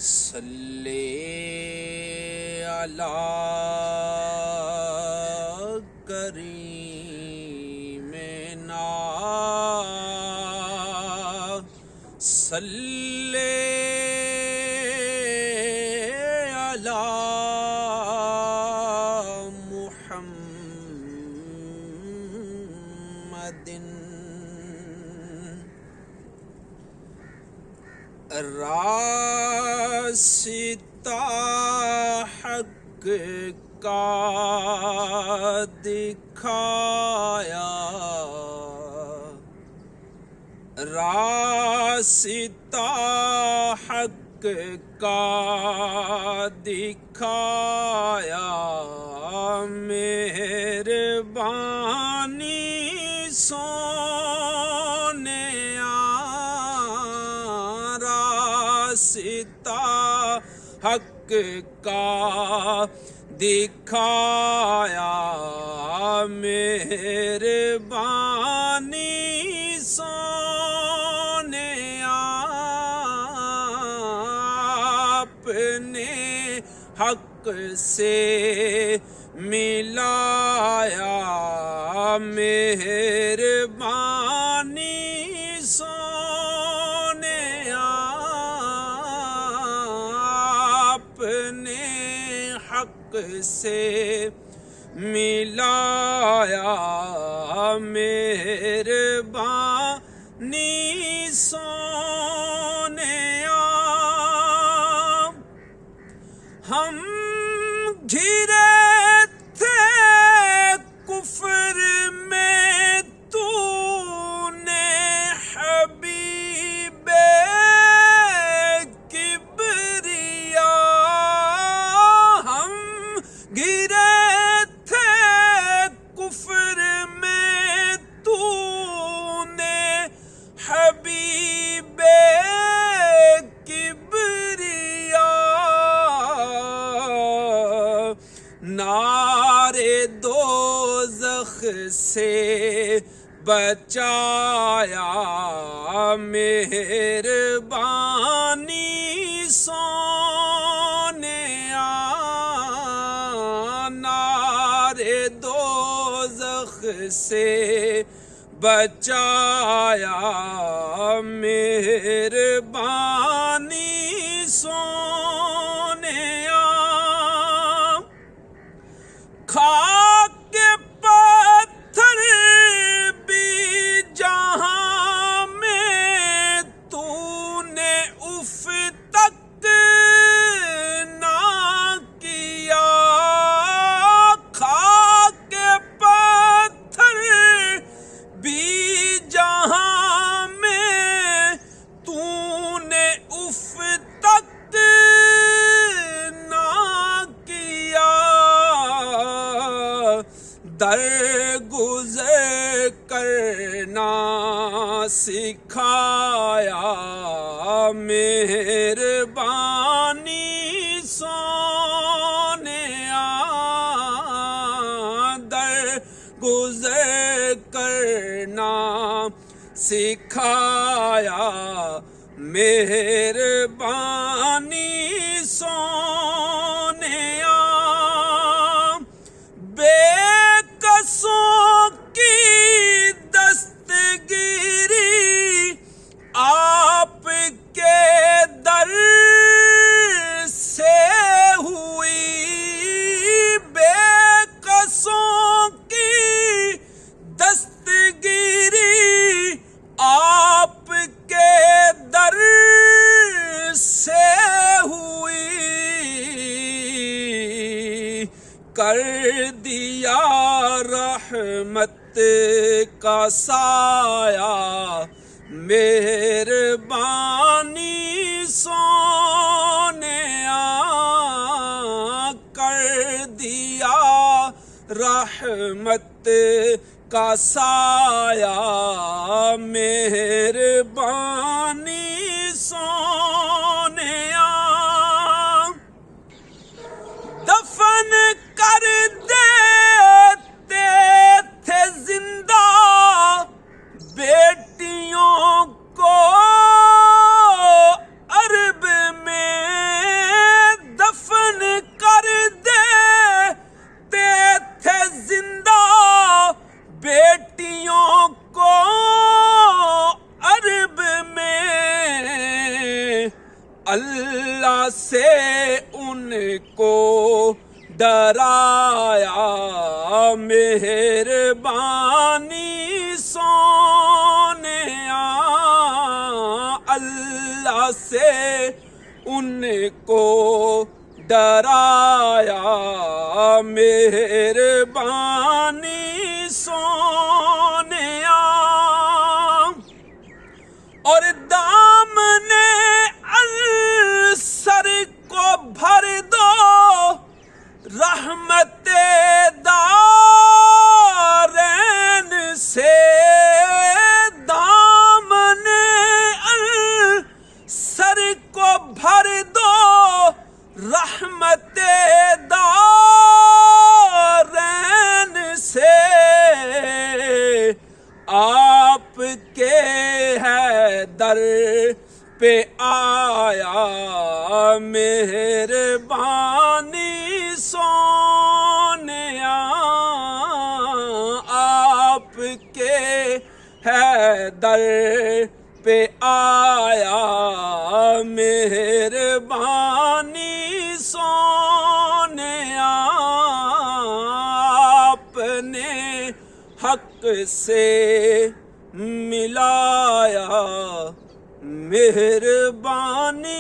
صلی علی کریمنا صلی علی محمد راستہ حق کا دکھایا، راستہ حق کا دکھایا، مہربانی سونیا، راستہ حق کا دکھایا، مہربانی سونیا، اپنے حق سے ملایا، مہربانی سونیا، اپنے حق سے ملایا، مہربانی سونیا، ہم گھرے تھے کفر میں، تو نے حبیب کبریا، ہم گھرے تھے کفر میں، تو نے حبیب کبریا، نارے دوزخ سے بچایا، مہربانی سونیا، نارے دوزخ سے بچایا، مہربانی سونیا، خاک پتھر بھی جہاں میں تو نے اف تک نہ کیا، خاک پتھر بھی جہاں میں تو نے اف تک نہ کیا، درگزر کرنا سکھایا، مہربانی سونیا، درگزر کرنا سکھایا، مہربانی سونیا، بے قصوں کی دستگیری آپ کے در سے ہوئی، بے قصوں کی دستگیری آپ کے در سے ہوئی، کر دیا رحمت کا سایہ، مہربانی سونیا، کر دیا رحمت کا سایہ، مہربانی سونیا، دفن کر دیتے تھے زندہ بیٹیوں کو عرب میں، ان کو ڈرایا مہربانی سونیا اللہ سے ان کو ڈرایا مہربانی سونیا اور دامن السر کو بھر دو رحمت دارین سے دامن السر کو بھر دو رحمت دارین سے آپ کے ہے در پہ آیا مہربانی سونیا آپ کے ہے در پہ آیا مہربانی سونیا آپ نے حق سے ملایا مہربانی